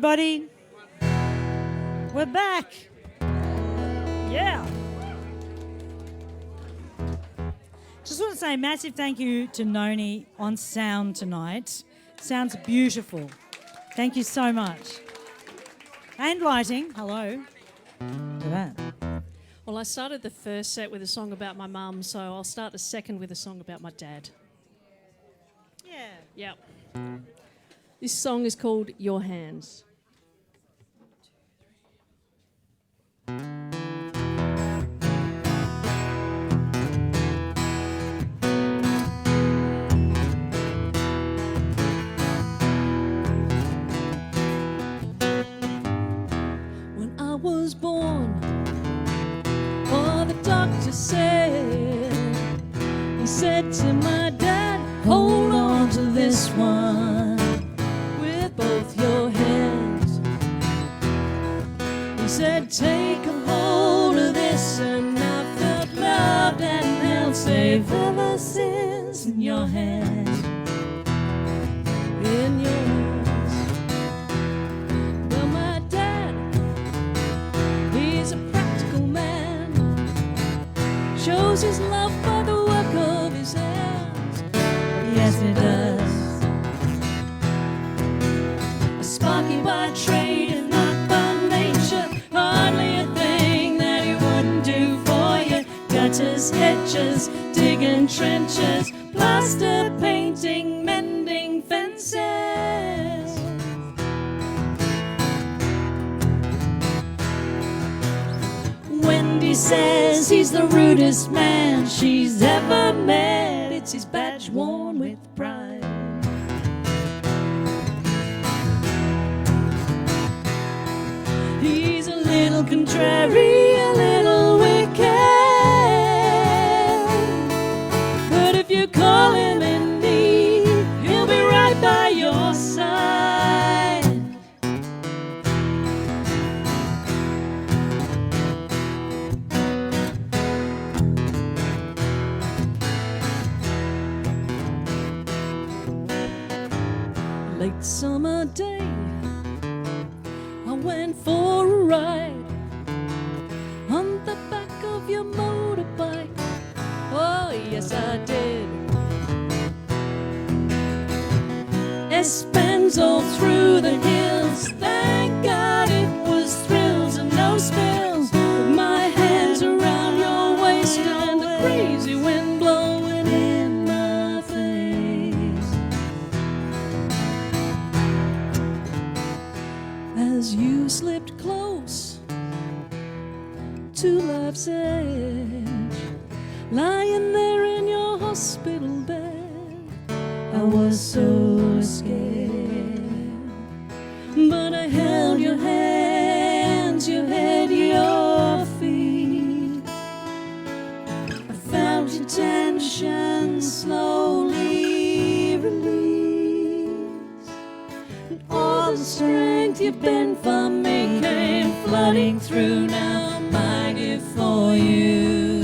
Everybody, we're back. Yeah. Just want to say a massive thank you to Noni on sound tonight. Sounds beautiful. Thank you so much. And lighting. Hello. To that. Well, I started the first set with a song about my mum, so I'll start the second with a song about my dad. Yeah. Yep. This song is called Your Hands. When I was born, oh, the doctor said, he said to my dad, hold on to this one with both your hands. He said, take a hold of this, and I felt loved and held safe ever since in your hands, in your hands. Well, my dad, he's a practical man, shows his love by the work of his hands. Yes, he does. A sparky by trade and not by nature, hardly a thing that he wouldn't do for you. Gutters, hedges, digging trenches, plaster painting, mending fences. Wendy says he's the rudest man she's ever met. It's his badge worn with pride. He's a little contrary, a little wicked, but if you call him in need, he'll be right by your side. Late summer day, I went for a ride on the back of your motorbike. Oh, yes, I did. S-Bends all through the hills. Thank God it was thrills and no spills. With my hands around your waist and a crazy wind blowing in my face. As you slipped close to life's edge, lying there in your hospital bed, I was so scared, but I held your hands, your head, your feet. I felt your tension slowly release, and all the strength you've been for me came flooding through. Now my gift for you.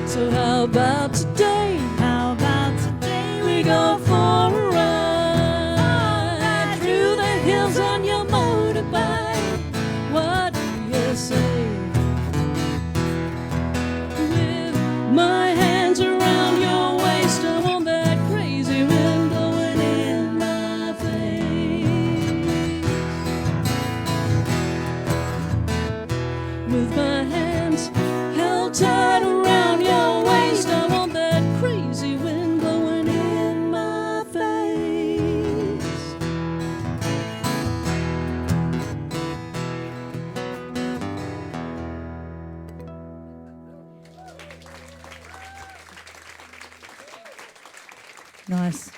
So how about today? How about today we go for a ride through the hills on your motorbike? What do you say? With my hands around your waist, I want that crazy wind blowing in my face. With my hands held tight around your waist, I want that crazy wind blowing in my face. Nice.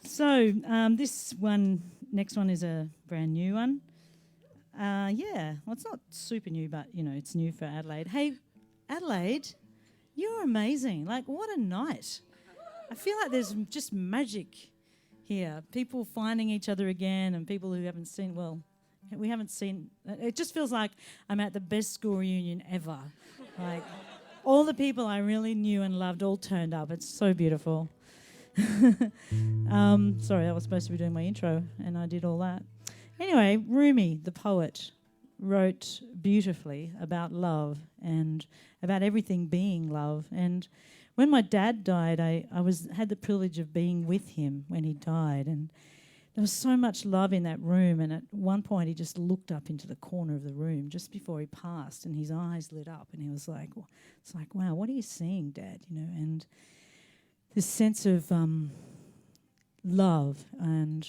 So next one is a brand new one. Yeah, well, it's not super new, but, it's new for Adelaide. Hey, Adelaide, you're amazing. Like, what a night. I feel like there's just magic here. People finding each other again, and people who haven't seen, we haven't seen. It just feels like I'm at the best school reunion ever. Like, all the people I really knew and loved all turned up. It's so beautiful. Sorry, I was supposed to be doing my intro, and I did all that. Anyway, Rumi, the poet, wrote beautifully about love and about everything being love. And when my dad died, I had the privilege of being with him when he died, and there was so much love in that room. And at one point, he just looked up into the corner of the room just before he passed, and his eyes lit up, and he was like, "It's like, wow, what are you seeing, Dad?" You know, and this sense of love. And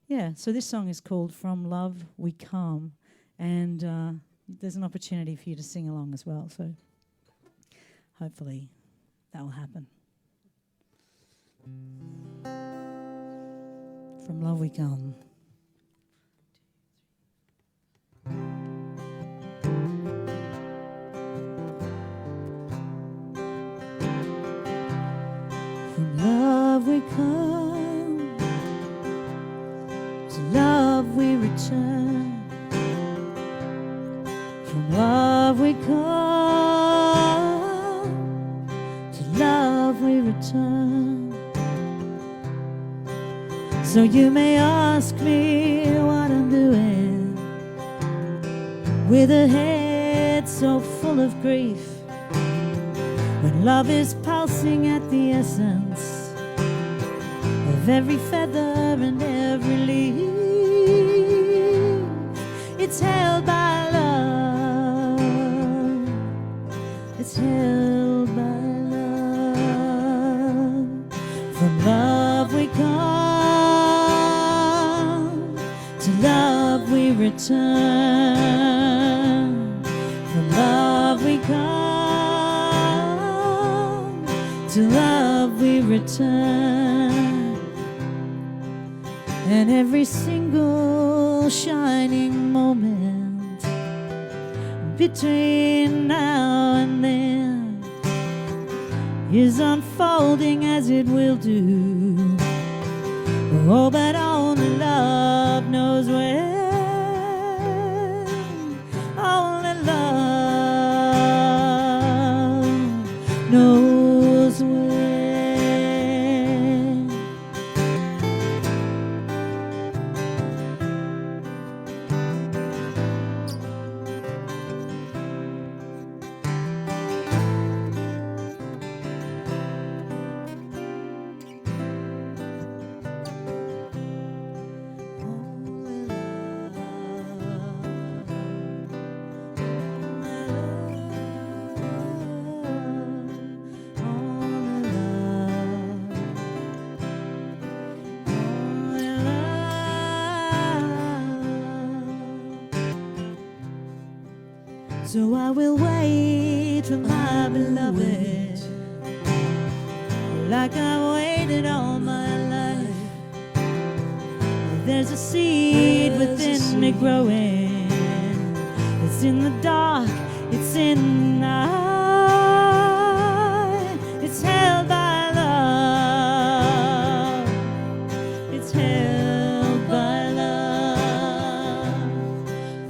yeah, so this song is called "From Love We Come," and there's an opportunity for you to sing along as well. So hopefully that will happen. From love we come. From love we come, to love we return. From love we come, to love we return. So you may ask me what I'm doing with a head so full of grief, when love is pulsing at the essence of every feather and every leaf. It's held by love, it's held by love. From love we come, to love we return. From love we come, to love we return. And every single shining moment between now and then is unfolding as it will do. Oh, but only love knows when. Only love knows when. So I will wait for my beloved, like I waited all my life. There's a seed within me growing. It's in the dark, it's in the eye. It's held by love, it's held by love.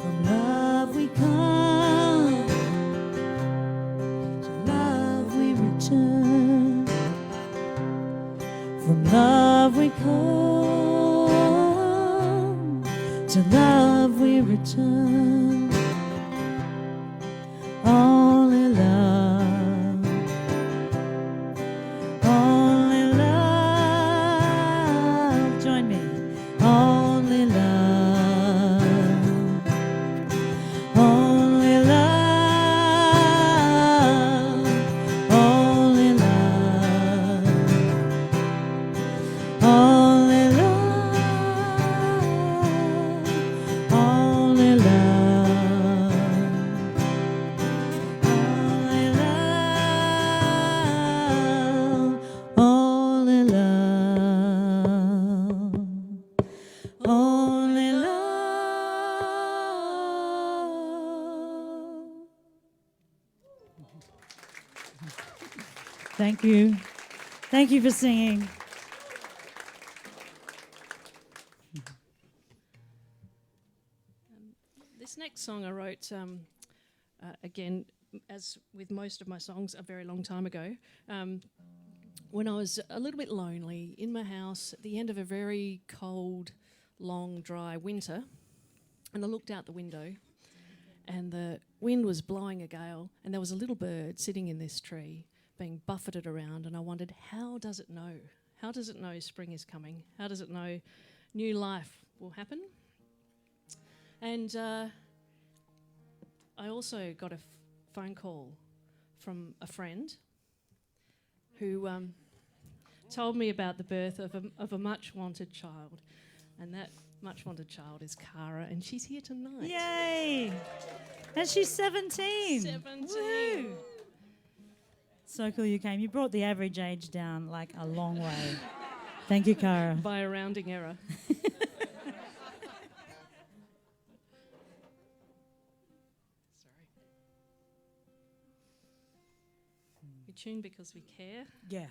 From love we come, to love we return. From love we come, to love we return. Only love, only love. Join me. Only love, only love, only love, only love, only love, only love, only love, only love. Thank you. Thank you for singing. This next song I wrote, again, as with most of my songs, a very long time ago. when I was a little bit lonely in my house at the end of a very cold, long, dry winter, and I looked out the window and the wind was blowing a gale and there was a little bird sitting in this tree being buffeted around, and I wondered, how does it know? How does it know spring is coming? How does it know new life will happen? And I also got a phone call from a friend who told me about the birth of a much-wanted child. And that much-wanted child is Cara, and she's here tonight. Yay! And she's 17. 17. Woo! So cool you came. You brought the average age down like a long way. Thank you, Cara. By a rounding error. Sorry. We tune because we care. Yeah.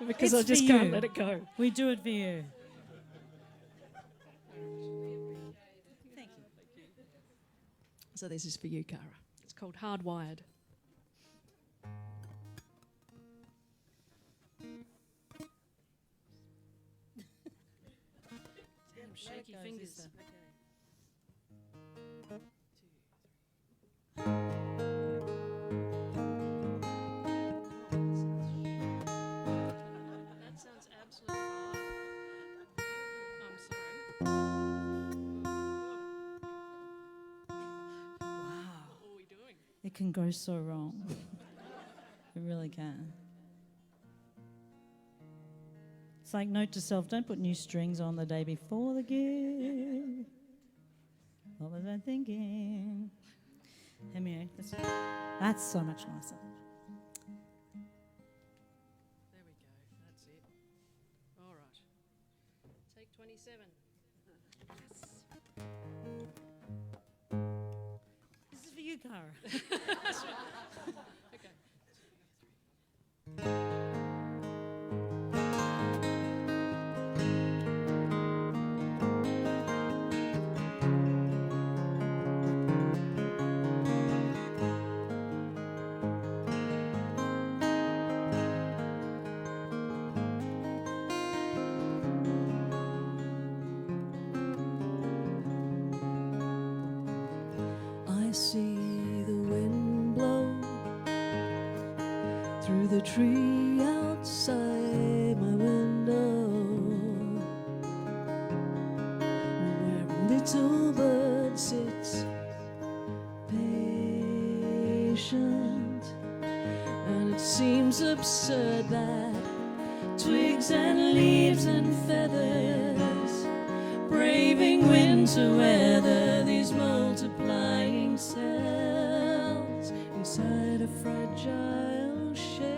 Because It's I just for can't you. let it go. We do it for you. Thank you. So this is for you, Cara. It's called Hardwired. Damn shaky fingers. That sounds absolutely vile. I'm sorry. Wow. What are we doing? It can go so wrong. It really can. It's like, note to self, don't put new strings on the day before the gig. What was I thinking? Anyway, that's so much nicer. There we go. That's it. All right. Take 27. This is for you, Cara. Okay. I see the wind blow through the tree outside my window, where a little bird sits patient, and it seems absurd that twigs and leaves and feathers, braving winter weather, these multiplying cells inside a fragile shell,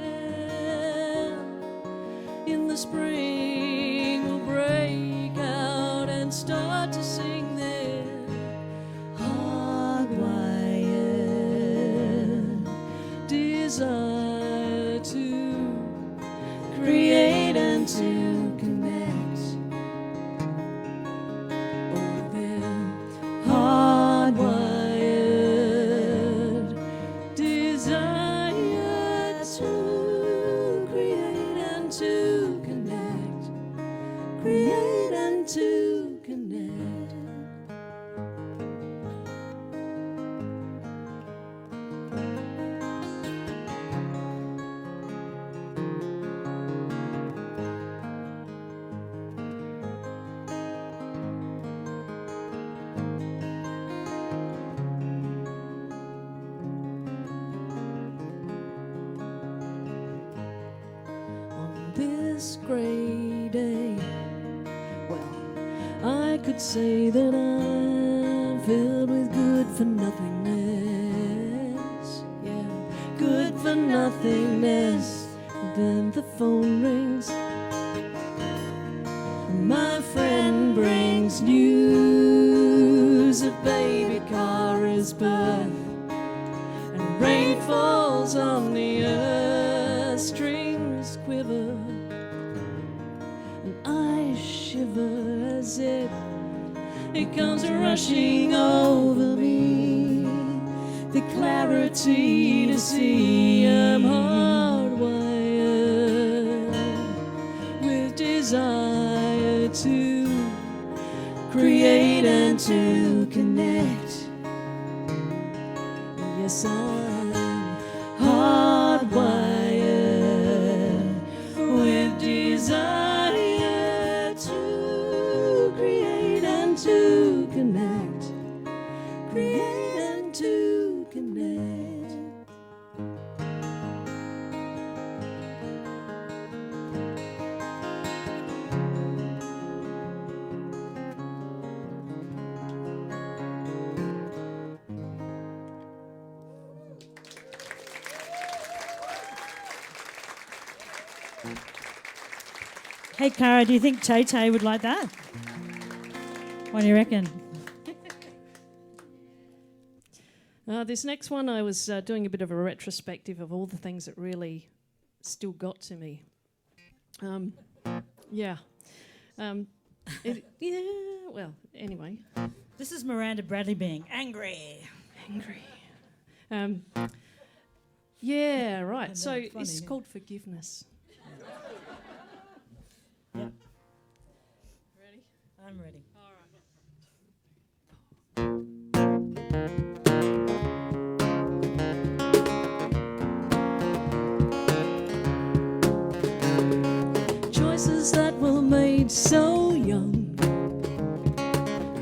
in the spring will break out and start to sing their hardwired desire to create and to connect. Oh, their hardwired desire to create and to connect. Create and to connect. On this gray day, well, I could say that I'm filled with good for nothingness. Yeah, good for nothingness. Then the phone rings. My friend brings news of baby Cara's birth, and rain falls on the earth, strings quiver, and I shiver as it comes rushing over me. The clarity to see I'm hardwired with desire to create and to connect. Yes, I'm hardwired with desire to create and to connect. Create and to connect. Hey, Cara, do you think Tay Tay would like that? What do you reckon? This next one, I was doing a bit of a retrospective of all the things that really still got to me. Yeah. Well, anyway. This is Miranda Bradley being angry. Yeah, right. So it's called forgiveness. Yep. Ready? I'm ready. All right. Choices that were made so young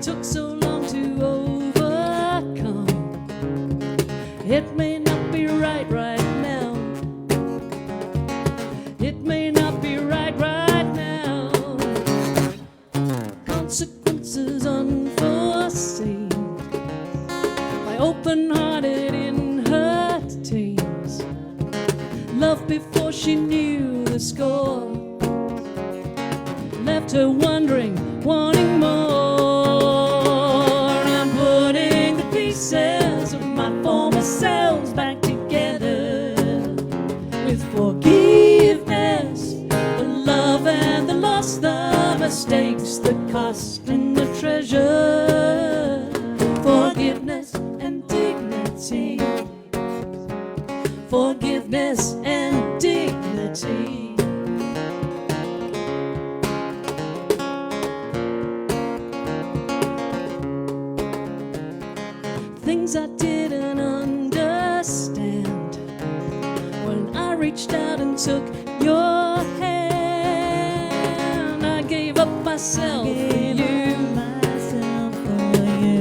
took so long to overcome. It may not be right now. It may not be right now. Consequences unforeseen. My open-hearted in her teens. Love before she knew the score. Left her wondering, wanting more. I'm putting the pieces of my former selves back together with forgiveness, the love and the loss, the mistakes, the cost and the treasure. Forgiveness and dignity. Forgiveness and dignity. Things I didn't understand when I reached out and took your hand. I gave up myself for you.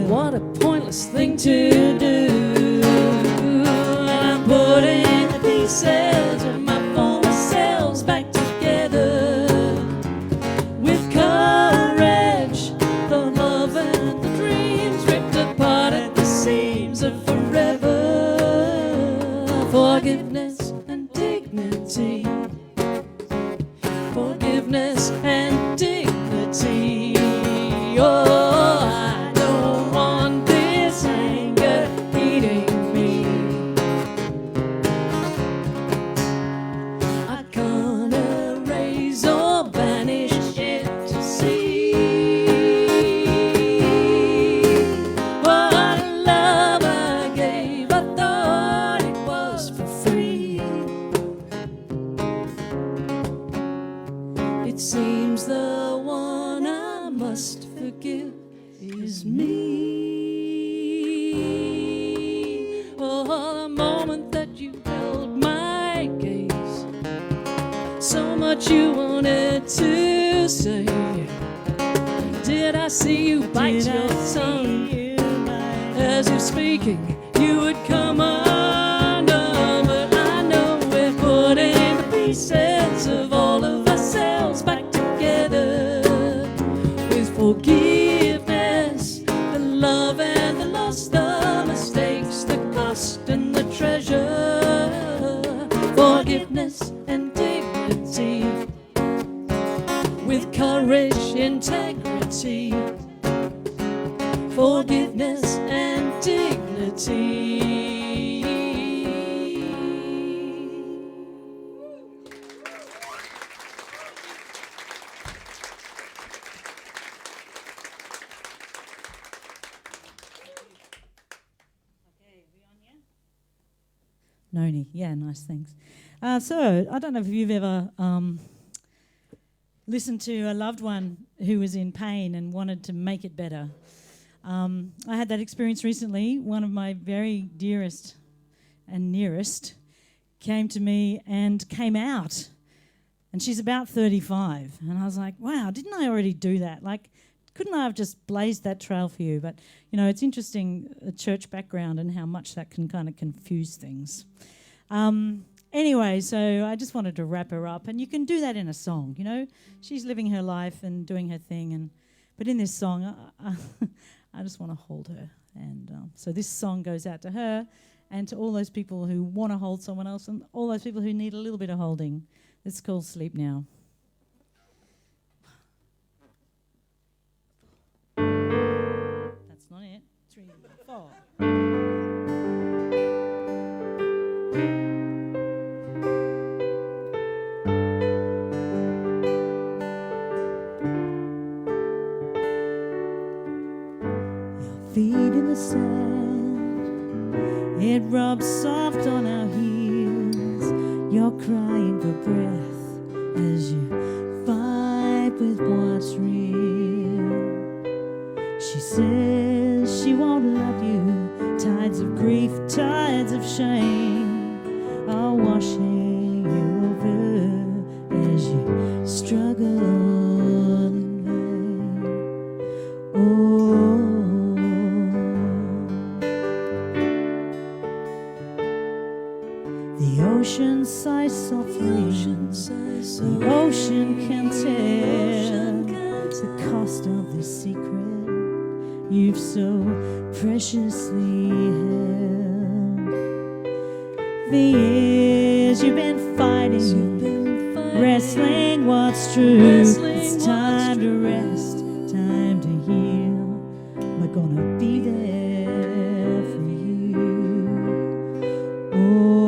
What a pointless thing to do. I'm putting the pieces of my former selves back together with courage. The love and the dreams ripped apart at the seams of forever. Forgiveness and dignity. Forgiveness and dignity. Oh, I don't want this anger eating me. I can't erase or banish it to see. What love I gave, I thought it was for free. It seems the one I must forgive is me. Oh, the moment that you held my gaze, so much you wanted to say. Did I see you bite your tongue? As you're speaking, you would come undone. But I know we're putting the pieces of all of ourselves back together with forgiveness, the love and the loss, the mistakes, the cost and the treasure. Forgiveness and dignity with courage, integrity. Forgiveness and dignity. Noni, yeah, nice, thanks. So, I don't know if you've ever listened to a loved one who was in pain and wanted to make it better. I had that experience recently. One of my very dearest and nearest came to me and came out. And she's about 35. And I was like, wow, didn't I already do that? Like, couldn't I have just blazed that trail for you? But, you know, it's interesting, a church background and how much that can kind of confuse things. Anyway, so I just wanted to wrap her up. And you can do that in a song, you know. She's living her life and doing her thing. But in this song, I just want to hold her. And so this song goes out to her and to all those people who want to hold someone else and all those people who need a little bit of holding. It's called Sleep Now. That's not it. 3, 4. Your feet in the sand, it rubs soft on our heels. You're crying for breath as you fight with what's real. She says she won't love you. Tides of grief, tides of shame are washing you over as you struggle in vain. Oh, the ocean sighs softly. The ocean can tell the cost of the secret you've so preciously held. For years you've been fighting, wrestling what's true. It's time to rest, time to heal. We're gonna be there for you. Oh,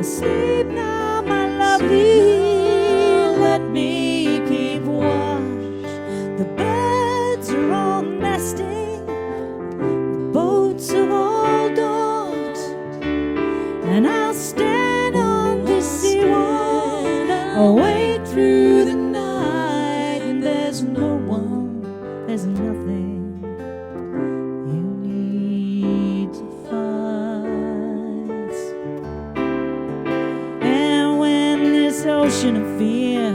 sleep now, my lovely. Let me keep watch. The birds are all nesting, the boats have all docked, and I'll stand on this sea wall, awake through the night. And there's no one, there's nothing you need to fight. And when this ocean of fear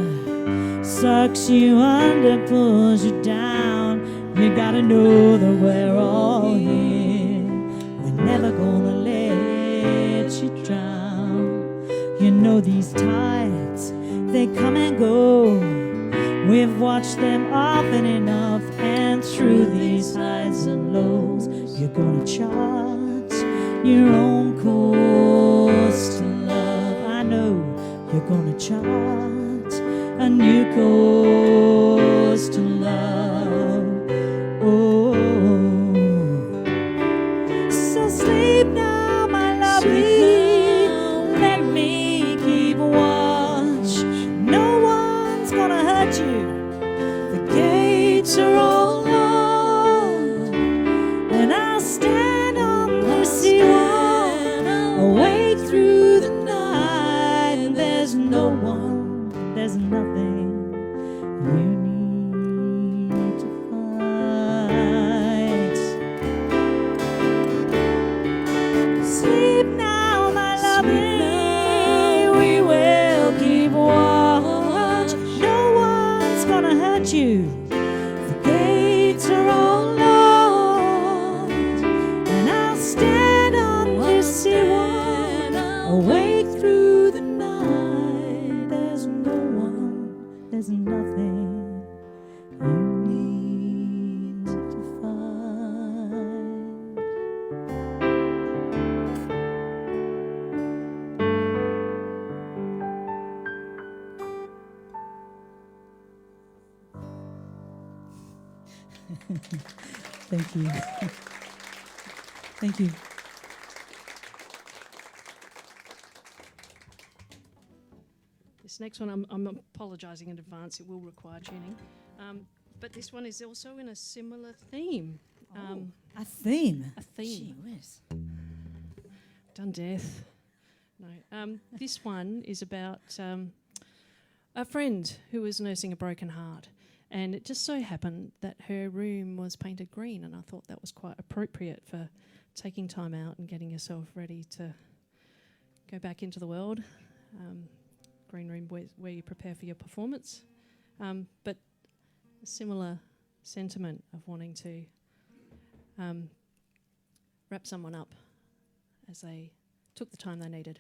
sucks you under, pulls you down, you gotta know that we're all here. We're never gonna let you drown. You know these tides, they come and go. We've watched them often enough, and through these highs and lows, you're gonna chart your own course to love. I know you're gonna chart a new course to love. Oh, so sleep now, my lovely. Let me keep watch. No one's gonna hurt you. The gates are all locked, and I'll stand on the sea wall, awake through the night. And there's no one, there's nothing you need to fight. Sleep now, my lovely. We will keep watch. No one's gonna hurt you. The gates are all locked, and I'll stand on this sea wall, awake through the night. There's no one, there's nothing you need to find. Thank you. Thank you. This next one, I'm apologising in advance, it will require tuning. But this one is also in a similar theme. A theme. A theme. Gee whiz. Done death, This one is about a friend who was nursing a broken heart, and it just so happened that her room was painted green, and I thought that was quite appropriate for taking time out and getting yourself ready to go back into the world. Green room where you prepare for your performance, but a similar sentiment of wanting to wrap someone up as they took the time they needed.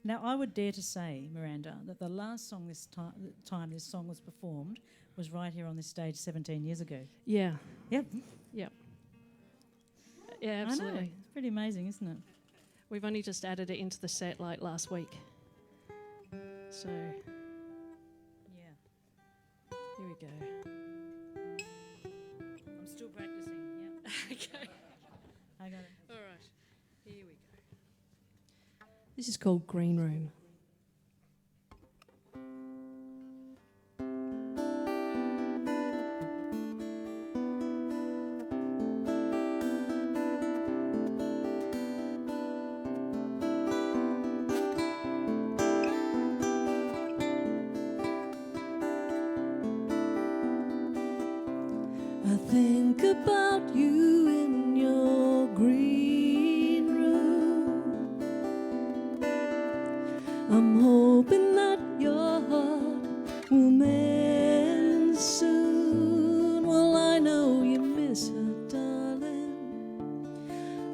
Now, I would dare to say, Miranda, that the last song time this song was performed was right here on this stage 17 years ago. Yeah. Yep. Yep. Yeah, absolutely. I know. It's pretty amazing, isn't it? We've only just added it into the set like last week. So, Yeah. here we go. I'm still practicing, yeah. Okay. I got it. All right. Here we go. This is called Green Room. I think about you in your green room. I'm hoping that your heart will mend soon. Well, I know you miss her, darling.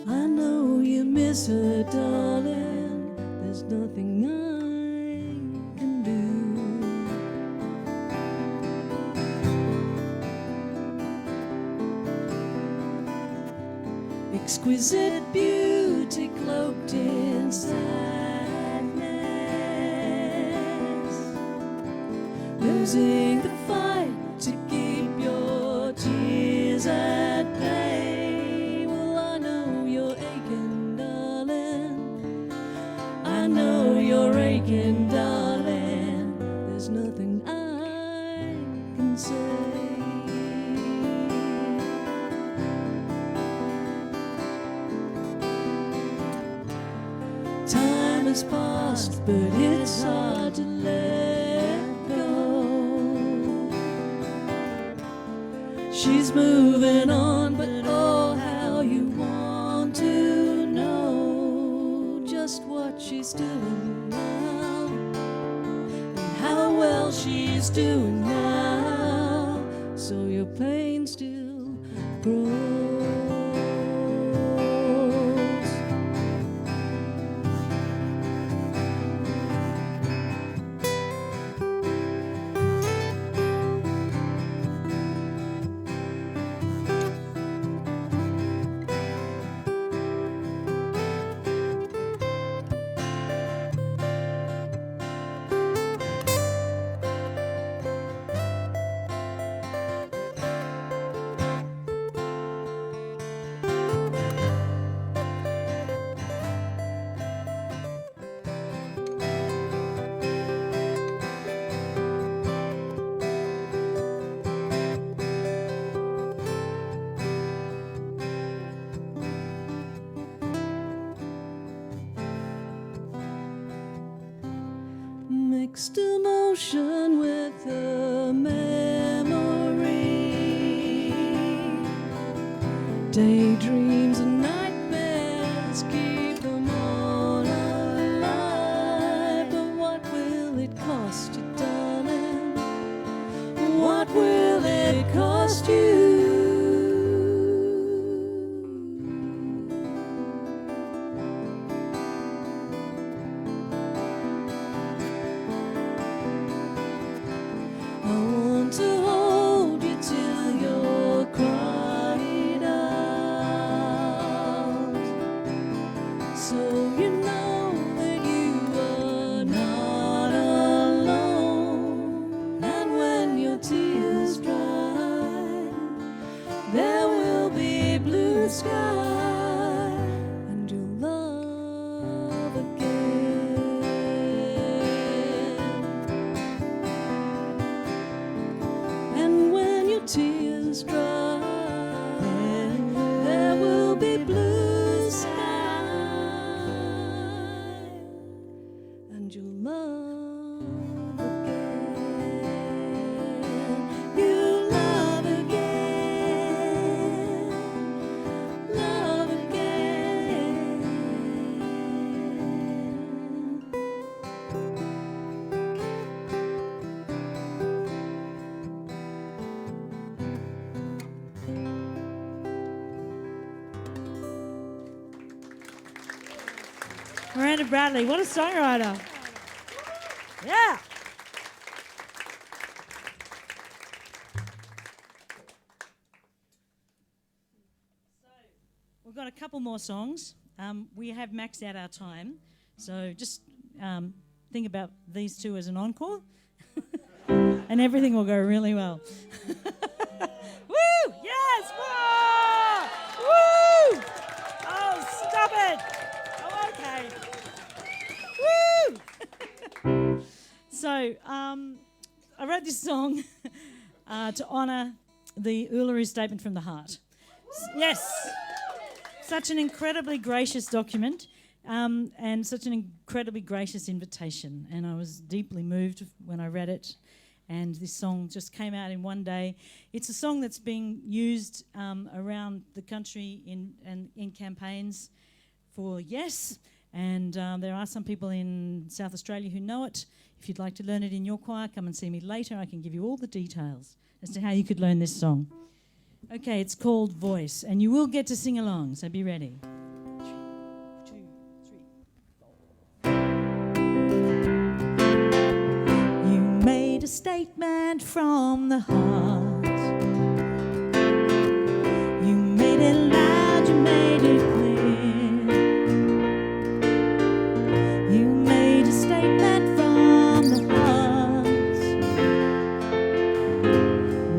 I know you miss her, darling. There's nothing I can do. Exquisite beauty cloaked in sadness, losing the fight to keep your tears at bay. Well, I know you're aching, darling. I know you're aching, darling. There's nothing I can say. Time has passed, but it's hard to let go. She's moving on, but oh, how you want to know just what she's doing now, and how well she's doing now. So your pain still grows. Mixed emotion with a memory, daydreams and nightmares keep them all alive. But what will it cost you, darling? What will it cost you? I want to hold you till you're cried out. and you'll love again. You love again, love again. Miranda Bradley, what a songwriter. Yeah. We've got a couple more songs. We have maxed out our time, so just think about these two as an encore, and everything will go really well. Woo! Yes! Whoa! Woo! Oh, stop it! Oh, okay. Woo! So, I wrote this song to honour the Uluru Statement from the Heart. Yes! Such an incredibly gracious document and such an incredibly gracious invitation. And I was deeply moved when I read it. And this song just came out in one day. It's a song that's being used around the country in campaigns for Yes. And there are some people in South Australia who know it. If you'd like to learn it in your choir, come and see me later. I can give you all the details as to how you could learn this song. Okay, it's called Voice, and you will get to sing along, so be ready. 1, 2, 3, 4. You made a statement from the heart. You made it loud, you made it clear. You made a statement from the heart.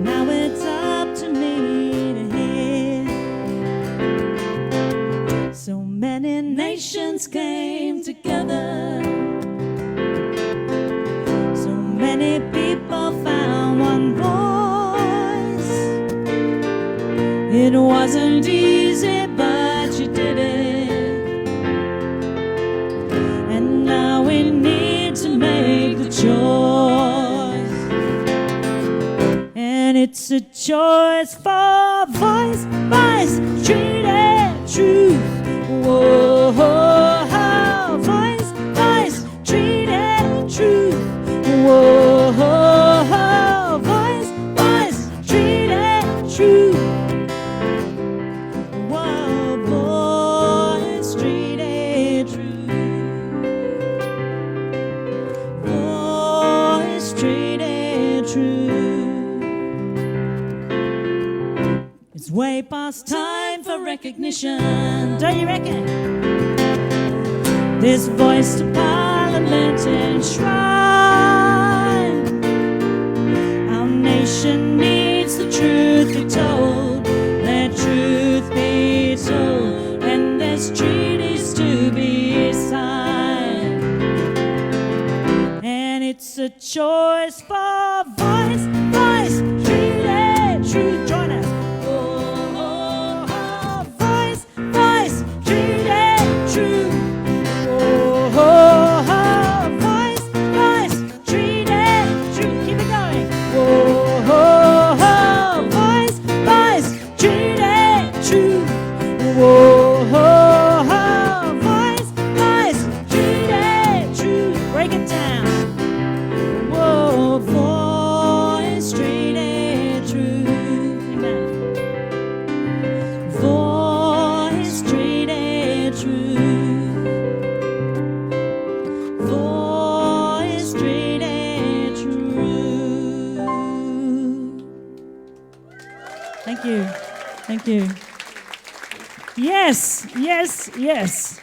Now it's up to me to hear. So many nations came together. So many people found one voice. It wasn't easy, but you did it. And now we need to make the choice. And it's a choice for voice, voice, treated truth. Whoa, voice, voice, treated truth. Whoa, voice, voice, treated truth. Whoa, voice, treated truth. Voice, treated truth. It's way past time for recognition, don't you reckon? This voice to Parliament enshrine. Our nation needs the truth be told. Let truth be told. And there's treaties to be signed. And it's a choice for voice, voice, treated truth. Join us. Voice, voice, treated truth. Voice, voice, treated truth. Keep it going. Voice, voice, treated truth. Voice, voice, treated truth. Break it down. Whoa, voice, treated truth. Amen. Voice, treated truth. Voice, treated truth. Thank you. Thank you. Yes, yes, yes.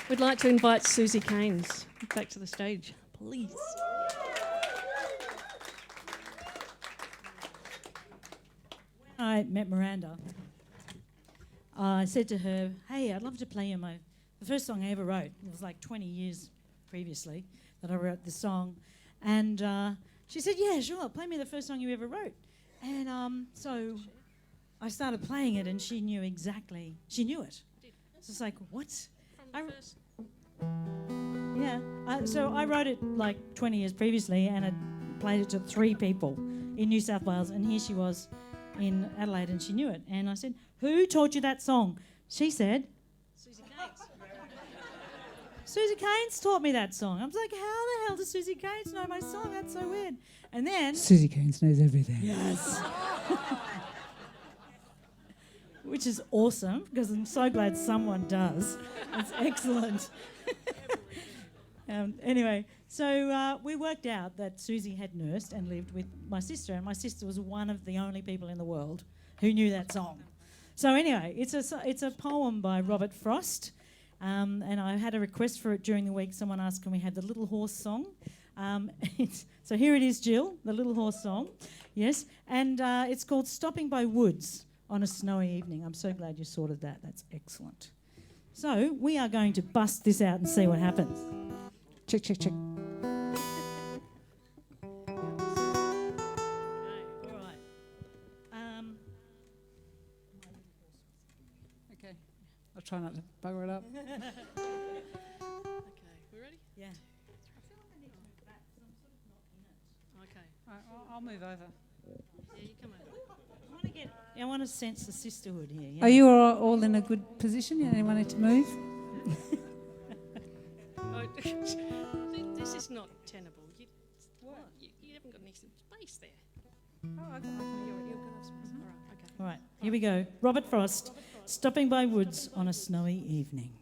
We'd like to invite Susie Caines back to the stage, please. When I met Miranda, I said to her, hey, I'd love to play you the first song I ever wrote. It was like 20 years previously that I wrote this song. And she said, yeah, sure, play me the first song you ever wrote. And so I started playing it, and she knew it. So it's like, what? From the first. Yeah. So I wrote it like 20 years previously, and I played it to 3 people in New South Wales, and here she was in Adelaide, and she knew it. And I said, "Who taught you that song?" She said, Susie Cates. "Susie Caines taught me that song." I was like, "How the hell does Susie Caines know my song? That's so weird." And then Susie Caines knows everything. yes. Which is awesome, because I'm so glad someone does. It's excellent. Anyway, so we worked out that Susie had nursed and lived with my sister, and my sister was one of the only people in the world who knew that song. So anyway, it's a poem by Robert Frost, and I had a request for it during the week. Someone asked, can we have the Little Horse song? So here it is, Jill, the Little Horse song. Yes, and it's called Stopping by Woods on a Snowy Evening. I'm so glad you sorted that. That's excellent. So we are going to bust this out and see what happens. Check, check, check. Okay, all right. Okay. I'll try not to bugger it up. Okay, we ready? Yeah. Okay. I'll move over. Yeah, you come over. I want to sense the sisterhood here. Yeah? Are you all in a good position? Anyone need to move? Oh, this is not tenable. You haven't got any space there. Oh, I've got you're going to have space. All right, okay. All right, here we go. Robert Frost, Stopping by Woods on a Snowy Evening.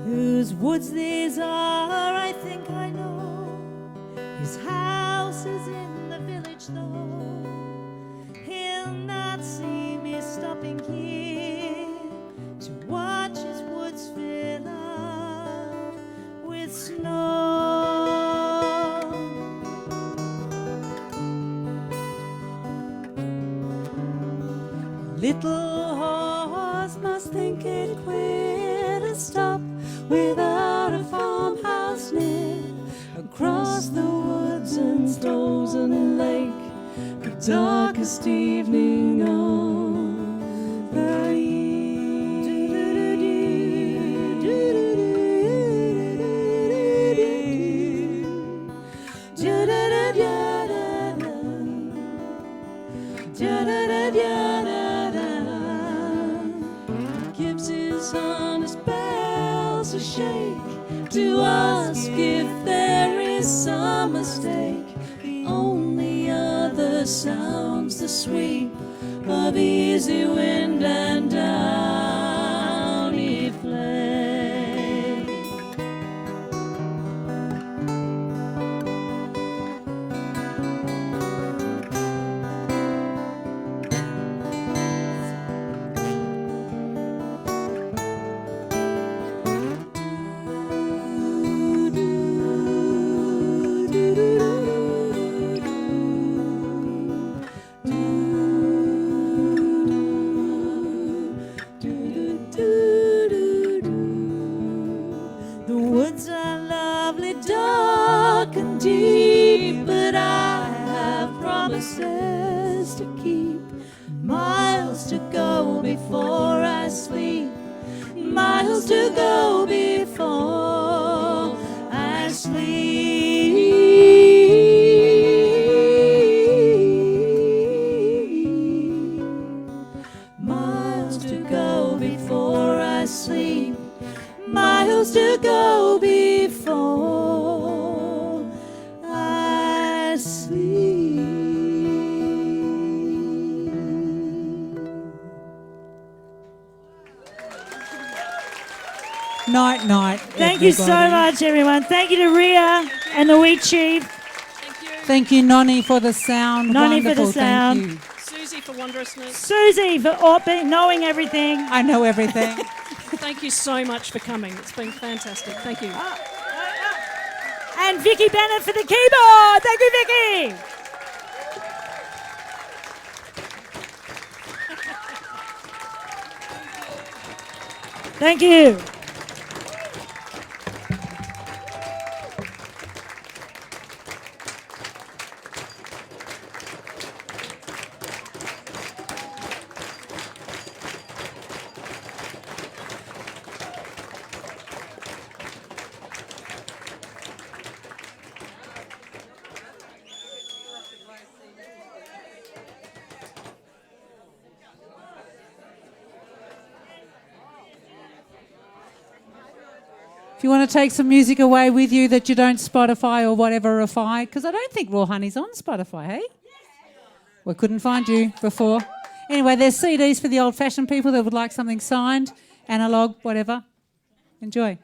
Whose woods these are, I think I know. His house is in the village though. He'll not see me stopping here to watch his woods fill up with snow. Little horse must think it queer to stop without a farmhouse near, across the woods and frozen lake, the darkest evening of the gives his honest bells a shake to ask if there is some mistake. The only other sound's the sweep of easy wind and downy flake. The woods are lovely, dark and deep, but I have promises to keep. Miles to go before I sleep. Miles to go before I sleep. Miles to go before I sleep. Miles to go before I sleep. Night, night. Thank you so much, everyone. Thank you to Ria and the Wheat Chief. Thank you. Thank you, Nonnie, for the sound. Nonnie for the Wonderful, sound. Thank you. Susie for wondrousness. Susie for knowing everything. I know everything. Thank you so much for coming. It's been fantastic. Thank you. And Vicky Bennett for the keyboard. Thank you, Vicky. Thank you. If you want to take some music away with you that you don't Spotify or whatever-ify, because I don't think Raw Honey's on Spotify, hey? We couldn't find you before. Anyway, there's CDs for the old-fashioned people that would like something signed, analogue, whatever. Enjoy.